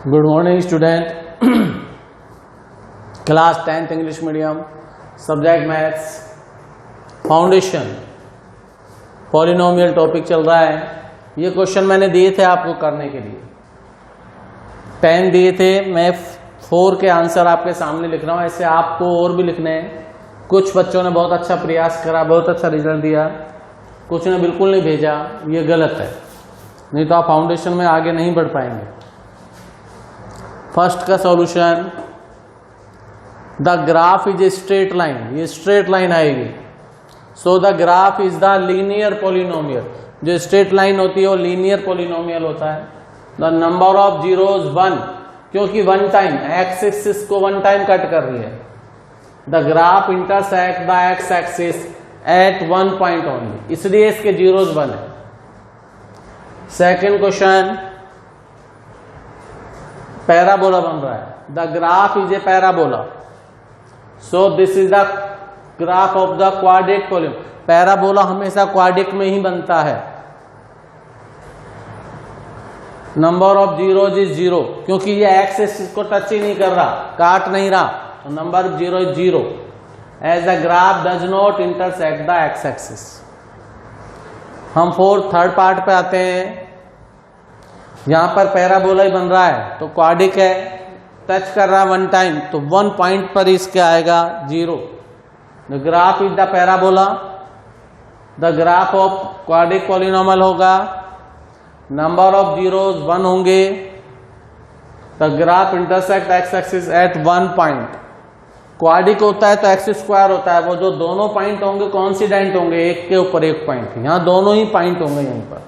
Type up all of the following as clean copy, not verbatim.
Good morning student. Class 10th English medium, subject maths, foundation, polynomial topic चल रहा है। ये क्वेश्चन मैंने दिए थे आपको करने के लिए, 10 दिए थे, मैं 4 के आंसर आपके सामने लिख रहा हूँ। ऐसे आपको और भी लिखने हैं। कुछ बच्चों ने बहुत अच्छा प्रयास करा, बहुत अच्छा रिजल्ट दिया, कुछ ने बिल्कुल नहीं भेजा, ये गलत है, नहीं तो आप फाउंडेशन में आगे नहीं बढ़ पाएंगे। फर्स्ट का solution, the graph is a straight line, ये स्ट्रेट लाइन आएगी। So the graph is the linear polynomial, जो स्ट्रेट लाइन होती है वो लीनियर पॉलिनोमियल होता है। द नंबर ऑफ जीरोज 1, क्योंकि वन टाइम एक्स एक्सिस को वन टाइम कट कर रही है। The graph intersect the x axis at one point only, इसलिए इसके जीरोज 1 है। सेकेंड क्वेश्चन, पैराबोला बन रहा है। The graph is a parabola, so this is the graph of the quadric polynomial. Parabola हमेशा क्वाड्रिक में ही बनता है। नंबर ऑफ जीरोज इज 0, क्योंकि ये एक्स एक्सिस को टच ही नहीं कर रहा, काट नहीं रहा, तो number of zero is 0 as the graph does not intersect the x axis. हम थर्ड पार्ट पे आते हैं। यहां पर पैराबोला ही बन रहा है, तो क्वाड्रिक है, टच कर रहा है वन टाइम, तो वन पॉइंट पर इसके आएगा 0। The graph is the parabola, the graph of quadric polynomial होगा, नंबर ऑफ जीरोज 1 होंगे, the graph intersect x axis at one point. Quadric होता है तो एक्स स्क्वायर होता है, वो जो दोनों पॉइंट होंगे कॉन्सिडेंट होंगे, एक के ऊपर एक पॉइंट, यहां दोनों ही पॉइंट होंगे यहीं पर।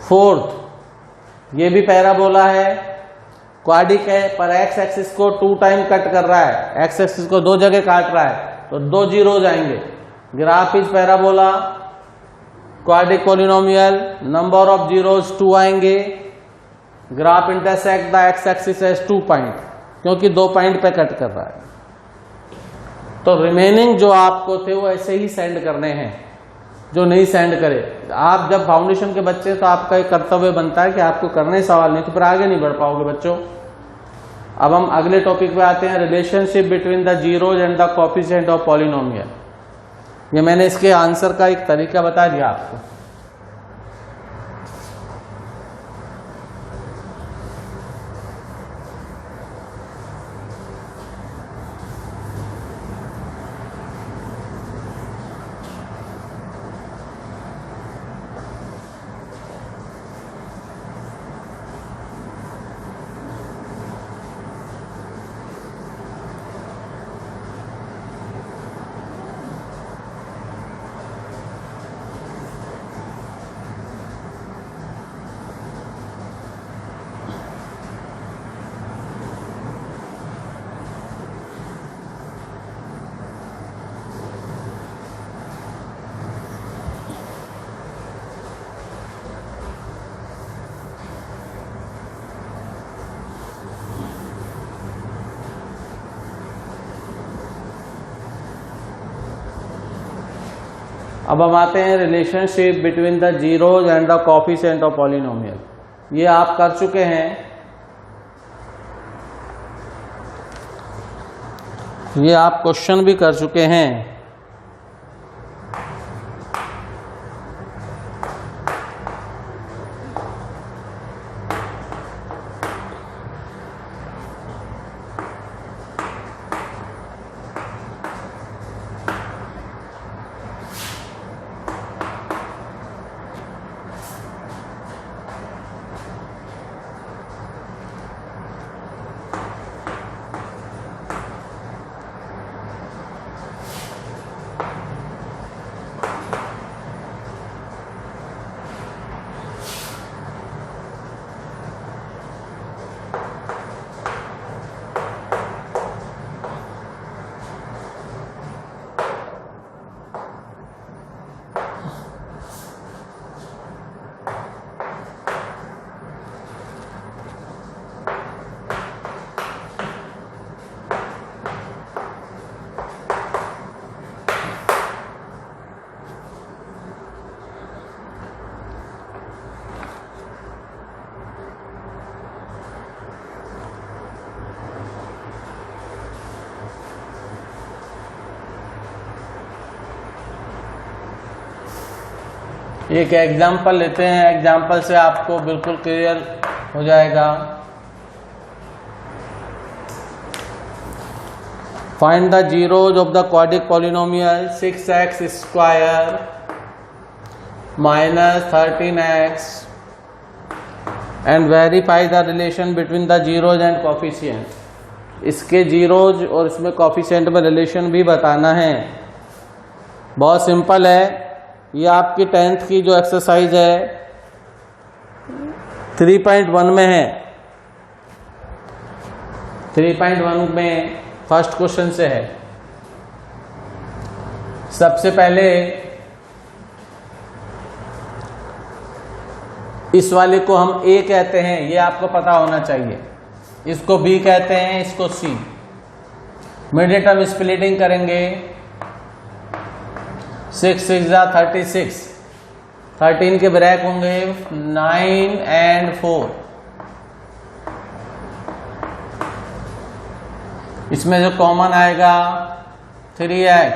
फोर्थ, ये भी पैराबोला है, क्वाड्रिक है, पर एक्स एक्सिस को 2 टाइम कट कर रहा है, एक्स एक्सिस को 2 जगह काट रहा है, तो 2 जीरोज आएंगे। Graph is parabola, quadric polynomial, number of zeros 2 आएंगे, graph intersect the x axis as 2 point, क्योंकि 2 पॉइंट पे कट कर रहा है। तो रिमेनिंग जो आपको थे वो ऐसे ही सेंड करने हैं, जो नहीं सेंड करे। आप जब फाउंडेशन के बच्चे, तो आपका एक कर्तव्य बनता है कि आपको करने सवाल, नहीं तो फिर आगे नहीं बढ़ पाओगे बच्चों। अब हम अगले टॉपिक पे आते हैं, relationship between the zeros and the coefficient of polynomial. ये मैंने इसके आंसर का एक तरीका बता दिया आपको। अब हम आते हैं relationship between the zeros and the coefficient of polynomial. ये आप कर चुके हैं, ये आप क्वेश्चन भी कर चुके हैं। एक एग्जाम्पल लेते हैं, एग्जाम्पल से आपको बिल्कुल क्लियर हो जाएगा। Find the zeros of the quadric polynomial 6x square minus 13x and verify the relation between the zeros and coefficient. इसके जीरोज और इसमें कोफिशिएंट में रिलेशन भी बताना है। बहुत सिंपल है। ये आपकी 10th की जो एक्सरसाइज है 3.1 में है। 3.1 में फर्स्ट क्वेश्चन से है। सबसे पहले इस वाले को हम A कहते हैं, ये आपको पता होना चाहिए। इसको B कहते हैं, इसको C। मिड टर्म स्प्लिटिंग करेंगे। 6 6 36, 13 के ब्रैक होंगे 9 एंड 4। इसमें जो कॉमन आएगा 3x,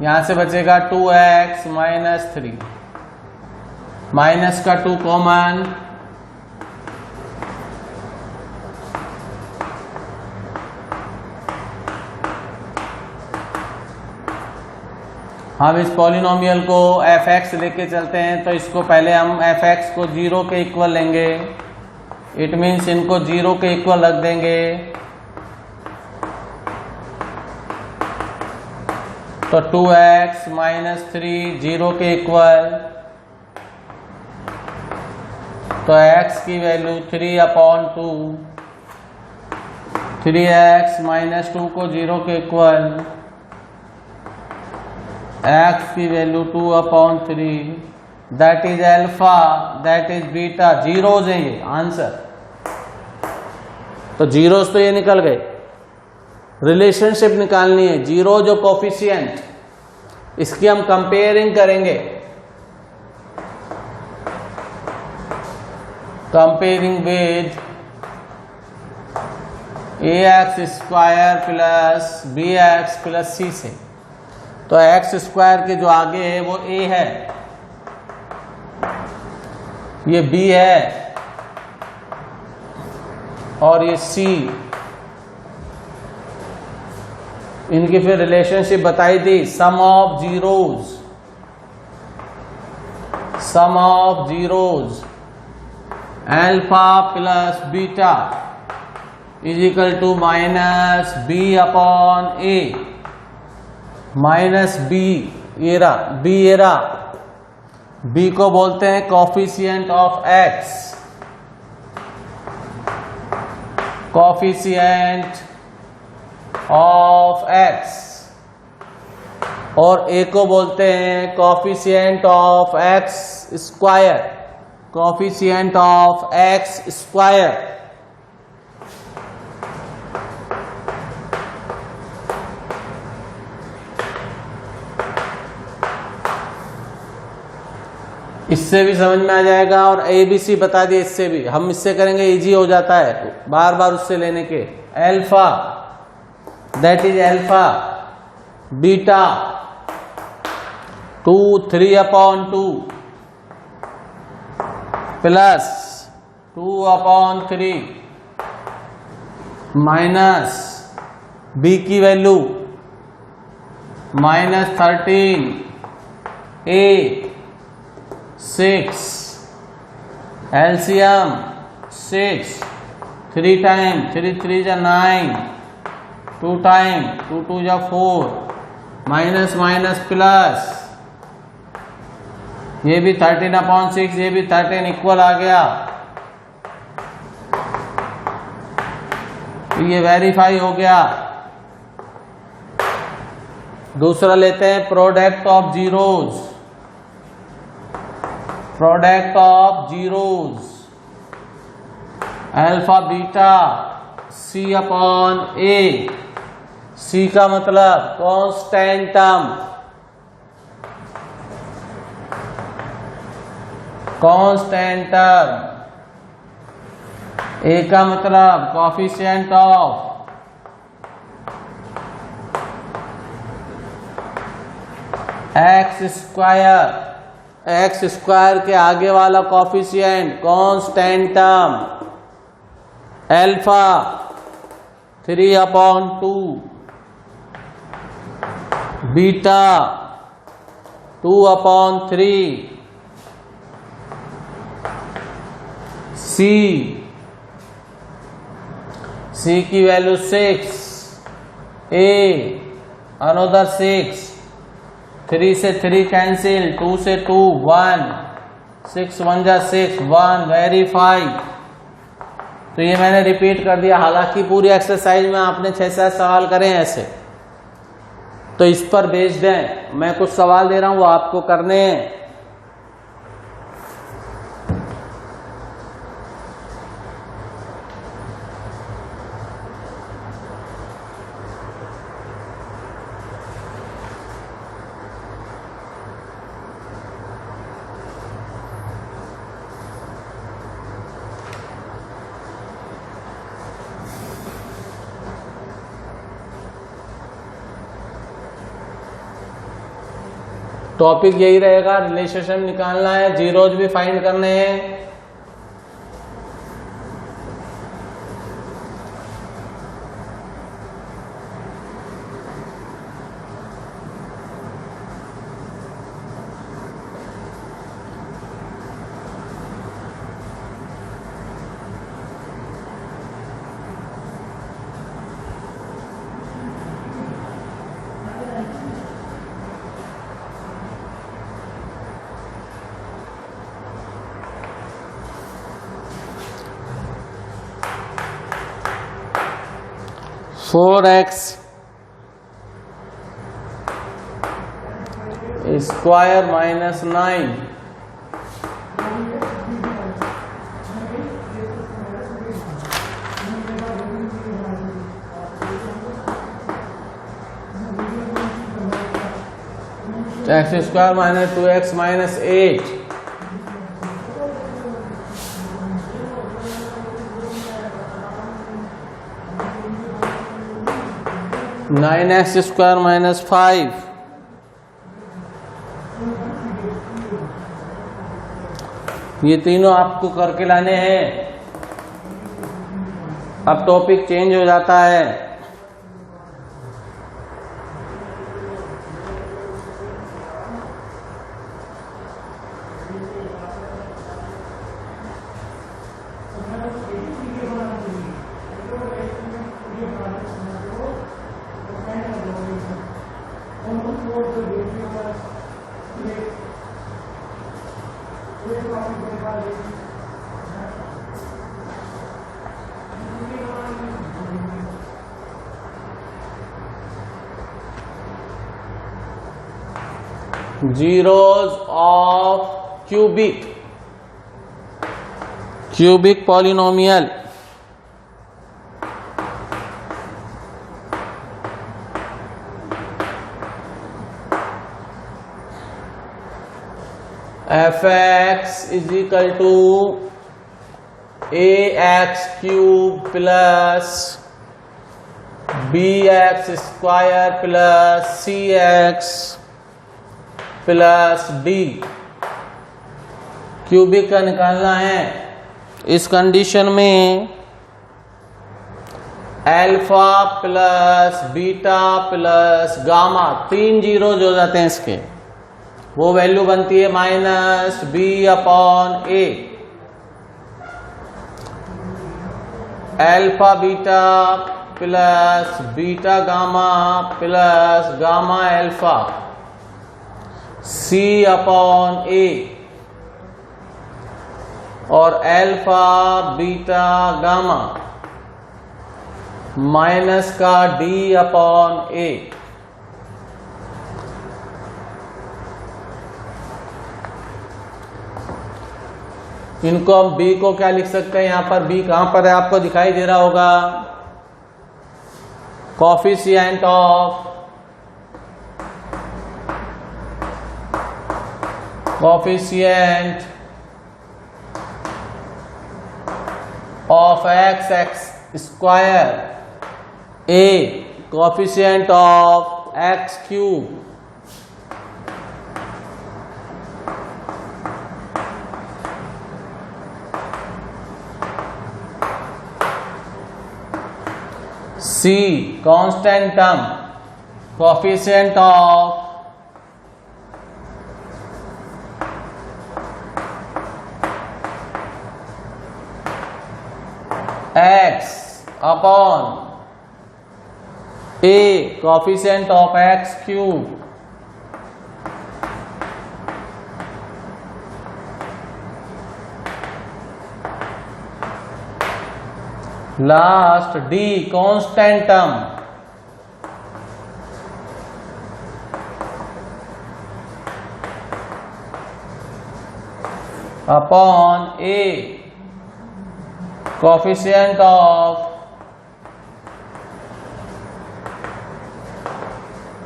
यहां से बचेगा 2x माइनस 3, माइनस का 2 कॉमन, हम इस पॉलिनोमियल को fx लेके चलते हैं तो इसको पहले हम fx को 0 के इक्वल लेंगे। इट मीन्स इनको 0 के इक्वल रख देंगे तो 2x माइनस 3 0 के इक्वल, तो x की वैल्यू 3/2, 3x माइनस 2 को 0 के इक्वल, x की value 2/3, that is alpha, that is beta. Zeros हैं ये आंसर। तो जीरोज तो ये निकल गए। रिलेशनशिप निकालनी है, जीरो जो कोफिशिएंट, इसकी हम कंपेयरिंग करेंगे। Comparing with ax square plus bx plus c से। तो एक्स स्क्वायर के जो आगे है वो a है, ये b है और ये c। इनकी फिर रिलेशनशिप बताई थी, sum of zeros alpha plus beta is equal to minus b/a। Minus b ये रहा, b को बोलते हैं coefficient of x, coefficient of x, और a को बोलते हैं coefficient of x square, coefficient of x square. इससे भी समझ में आ जाएगा और ABC बता दिए, इससे भी हम इससे करेंगे, इजी हो जाता है बार बार उससे लेने के। Alpha that is alpha, beta 2 3/2 plus 2/3 minus b की वैल्यू माइनस 13 8 6 एलसीएम 6 3 टाइम 3 3 जा 9 2 टाइम 2 2 जा 4 माइनस माइनस प्लस, ये भी 13/6, ये भी 13 इक्वल आ गया। ये वेरीफाई हो गया। दूसरा लेते हैं product of zeros, product of zeros alpha beta c/a। c का मतलब constant term, constant term, a का मतलब coefficient of x square x square के आगे वाला coefficient constant term alpha 3/2, beta 2/3, सी की वैल्यू 6, ए अनदर 6, 3 से 3 कैंसिल, 2 से 2 1, 6 1 जा 6 1, वेरीफाई। तो ये मैंने रिपीट कर दिया, हालांकि पूरी एक्सरसाइज में आपने 6-7 सवाल करें ऐसे, तो इस पर बेस्ड है। मैं कुछ सवाल दे रहा हूं वो आपको करने हैं। टॉपिक यही रहेगा, रिलेशनशिप निकालना है, जीरोज भी फाइंड करने हैं। Four x square minus 9 x square minus 2x minus 8 9x square minus 5 ये तीनों आपको करके लाने हैं। अब टॉपिक चेंज हो जाता है। Zeros of cubic polynomial fx is equal to ax cube plus bx square plus cx plus D cubic का निकालना है। इस कंडीशन में alpha plus beta plus gamma 3 zeros हो जाते हैं इसके, वो वैल्यू बनती है minus b/a। Alpha beta plus beta gamma plus gamma alpha c/a और अल्फा बीटा गामा माइनस का d/a। इनको हम b को क्या लिख सकते हैं, यहां पर b कहां पर है आपको दिखाई दे रहा होगा, coefficient of x square, a coefficient of x cube, C constant term, coefficient of x upon a, coefficient of x cube, last D constant term, upon a, coefficient of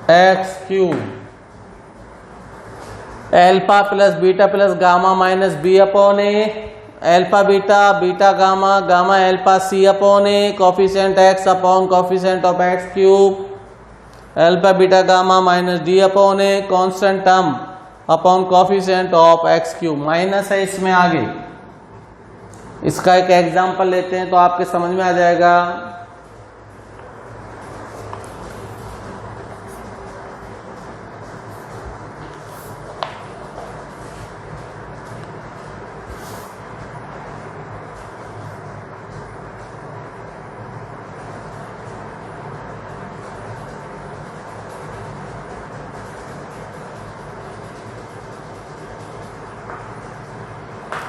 x cube, alpha plus beta plus gamma minus b upon a, alpha beta beta gamma gamma alpha c upon a, coefficient x upon coefficient of x cube, alpha beta gamma minus d upon a, constant term upon coefficient of x cube. Minus है इसमें आगे। इसका एक example लेते हैं तो आपके समझ में आ जाएगा।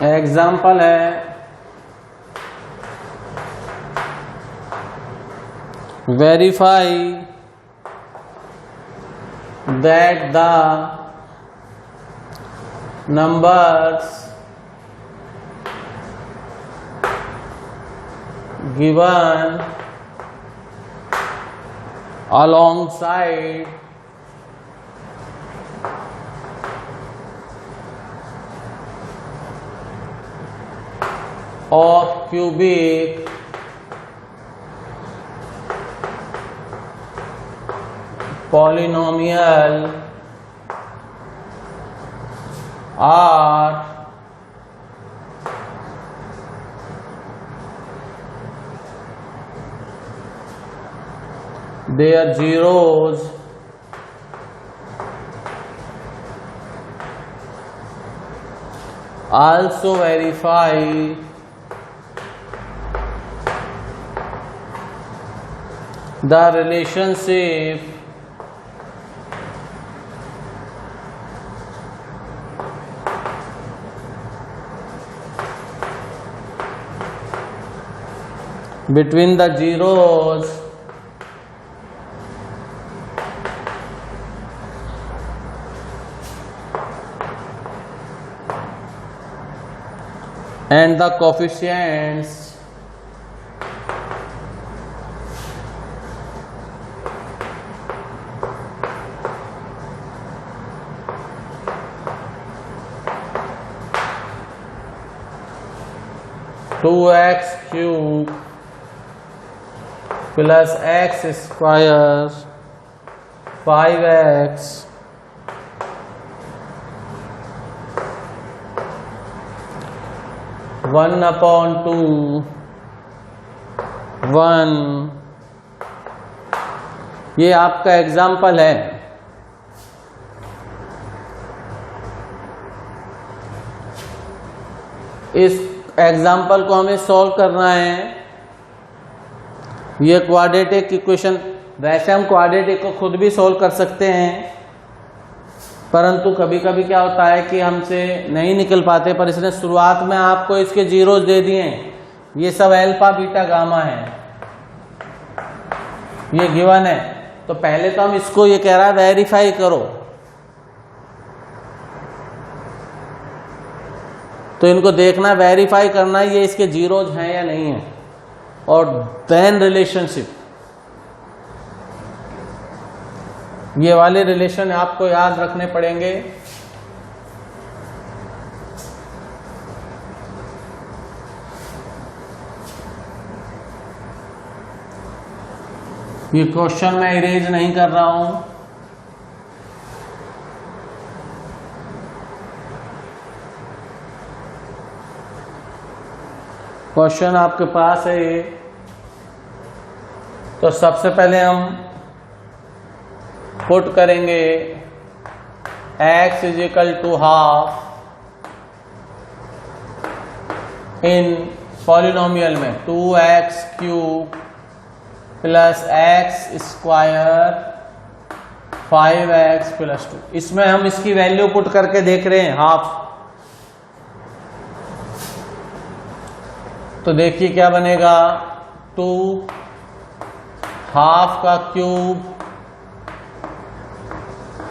एग्जाम्पल है verify that the numbers given alongside of cubic polynomial are their zeros also verify the relationship between the zeros and the coefficients two x cube plus x square 5x one upon two 1, ये आपका example है। इस example को हमें solve करना है। ये quadratic equation, वैसे हम क्वाड्रेटिक को खुद भी सॉल्व कर सकते हैं, परंतु कभी कभी क्या होता है कि हमसे नहीं निकल पाते। पर इसने शुरुआत में आपको इसके जीरोस दे दिए। ये सब अल्फा बीटा गामा है, ये गिवन है। तो पहले तो हम इसको, ये कह रहा है वेरीफाई करो, तो इनको देखना, वेरीफाई करना ये इसके जीरोज हैं या नहीं है, और देन रिलेशनशिप, ये वाले रिलेशन आपको याद रखने पड़ेंगे। ये क्वेश्चन मैं इरेज नहीं कर रहा हूं। क्वेश्चन आपके पास है ये। तो सबसे पहले हम पुट करेंगे x is equal to half in polynomial में 2x cube plus x square 5x plus 2। इसमें हम इसकी वैल्यू पुट करके देख रहे हैं हाफ। तो देखिए क्या बनेगा, 2 हाफ का क्यूब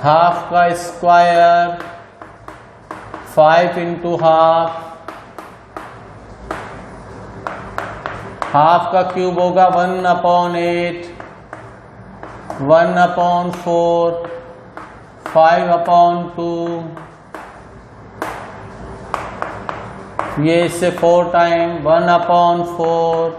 हाफ का स्क्वायर 5 इंटू हाफ का क्यूब होगा 1/8 1/4 5/2 ये इससे 4 टाइम 1/4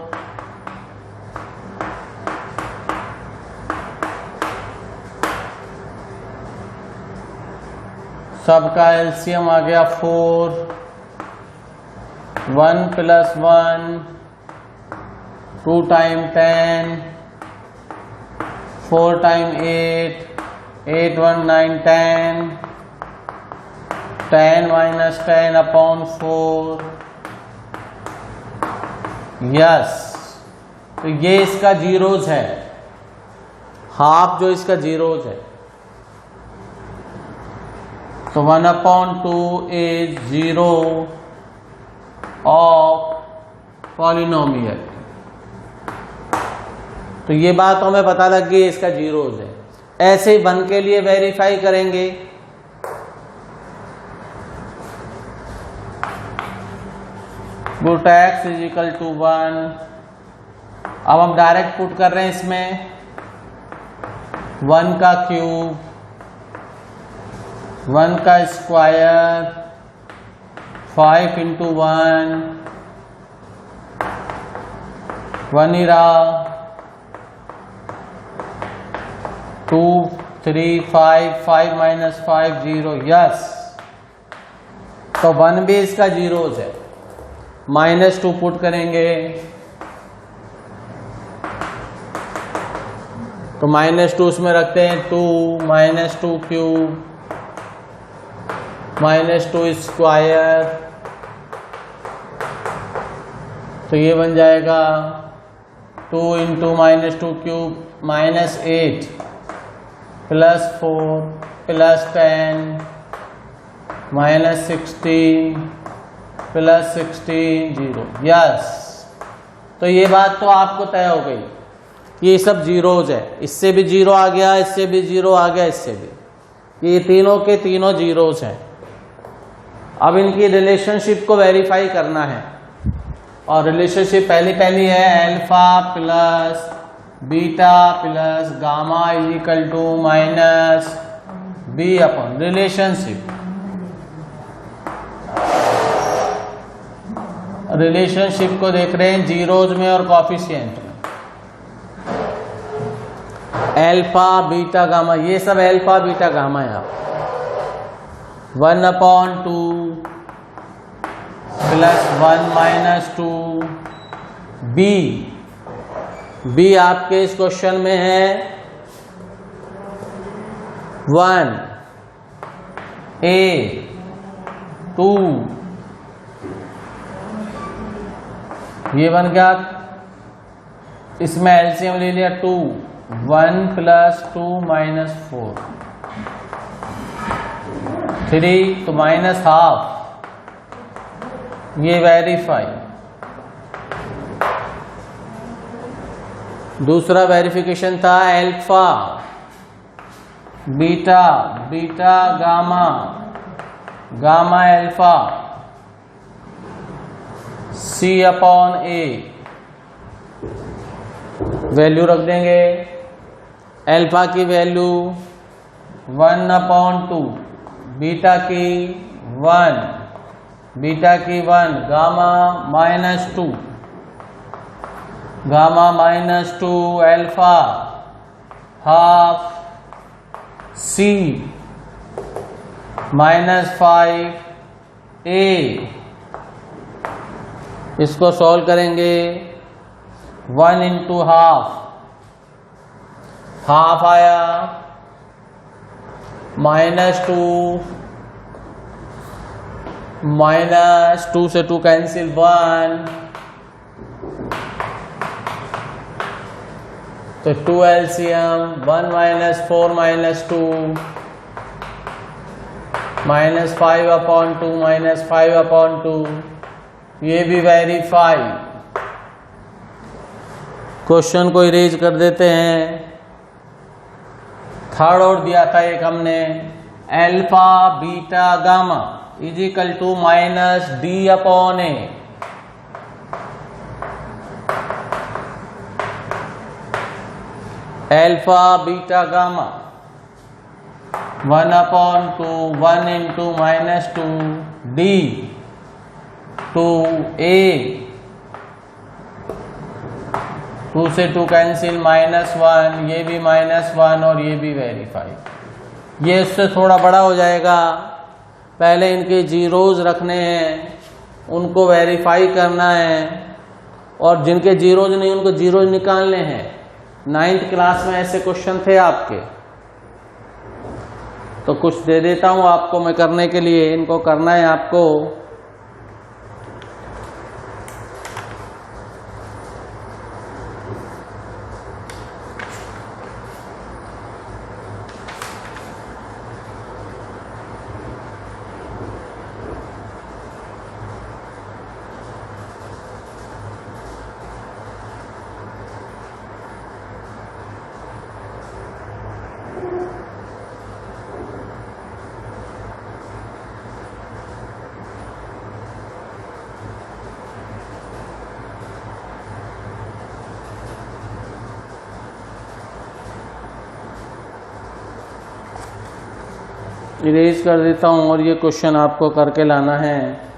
सबका एलसीएम आ गया 4 1 plus 1 2 time 10 4 time 8 8 1 9 10 10 minus 10/4 yes. तो ये इसका जीरोज है, हाफ जो इसका जीरोज है। तो 1/2 इज जीरो ऑफ पॉलिनोमियल। तो ये बात हमें पता लग गई इसका जीरोज है। ऐसे ही 1 के लिए वेरीफाई करेंगे। Root x is equal to 1। अब हम डायरेक्ट पुट कर रहे हैं इसमें 1 का क्यूब 1 का स्क्वायर 5 इंटू 1 1 ही रहा 2 3 5 माइनस 5 0 यस। तो 1 भी इसका जीरोज है। -2 पुट करेंगे तो -2 उसमें रखते हैं 2 -2 क्यूब -2 स्क्वायर। तो ये बन जाएगा 2 into -2 cube -8 plus 4 plus 10 -16 plus 16 0 yes. तो ये बात तो आपको तय हो गई, ये सब जीरोज है। इससे भी जीरो आ गया, इससे भी जीरो आ गया, इससे भी, ये तीनों के तीनों जीरोज हैं। अब इनकी रिलेशनशिप को वेरीफाई करना है और रिलेशनशिप पहली है alpha plus beta plus gamma is equal to minus b upon relationship को देख रहे हैं जीरोज में और कॉफिशिएंट में। अल्फा बीटा गामा, ये सब अल्फा बीटा गामा है। आप 1/2 प्लस 1 - 2 बी आपके इस क्वेश्चन में है 1 A 2 ये बन गया। इसमें एलसीएम ले लिया 2 1 प्लस 2 माइनस 4 3 तो -12 ये वेरीफाई। दूसरा वेरिफिकेशन था alpha beta beta gamma gamma alpha C/A value रख देंगे। अल्फा की वैल्यू 1/2 बीटा की 1 gamma -2 gamma -2 alpha half C -5 A। इसको सॉल्व करेंगे 1 इंटू हाफ हाफ आया, -2, -2 से 2 कैंसिल 1, तो 2 एलसीएम 1 - 4 - 2 -5/2 -5/2, ये भी वेरीफाई। क्वेश्चन को इरेज कर देते हैं। थर्ड और दिया था एक हमने, alpha beta gamma equal to -D/A, alpha beta gamma 1/2 1 × -2 D to A, 2 से 2 कैंसिल -1, ये भी -1 और ये भी वेरीफाई। ये इससे थोड़ा बड़ा हो जाएगा, पहले इनके जीरोज रखने हैं, उनको वेरीफाई करना है, और जिनके जीरोज नहीं उनको जीरोज निकालने हैं। 9th क्लास में ऐसे क्वेश्चन थे आपके, तो कुछ दे देता हूं आपको मैं करने के लिए। इनको करना है आपको। इरेज कर देता हूं और ये क्वेश्चन आपको करके लाना है।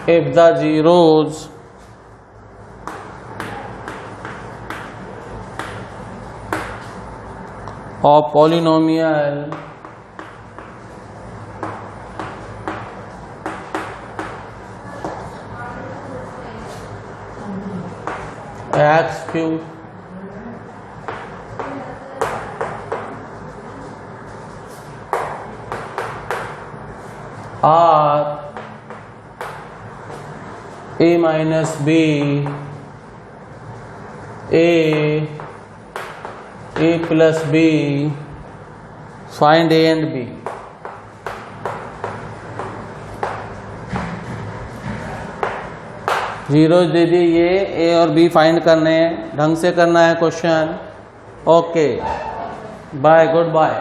If the zeros of polynomial x cube are a minus b, a plus b, find a and b। Zeros दे दिए, ये ए और बी फाइंड करने हैं, ढंग से करना है question. Okay, bye, good bye.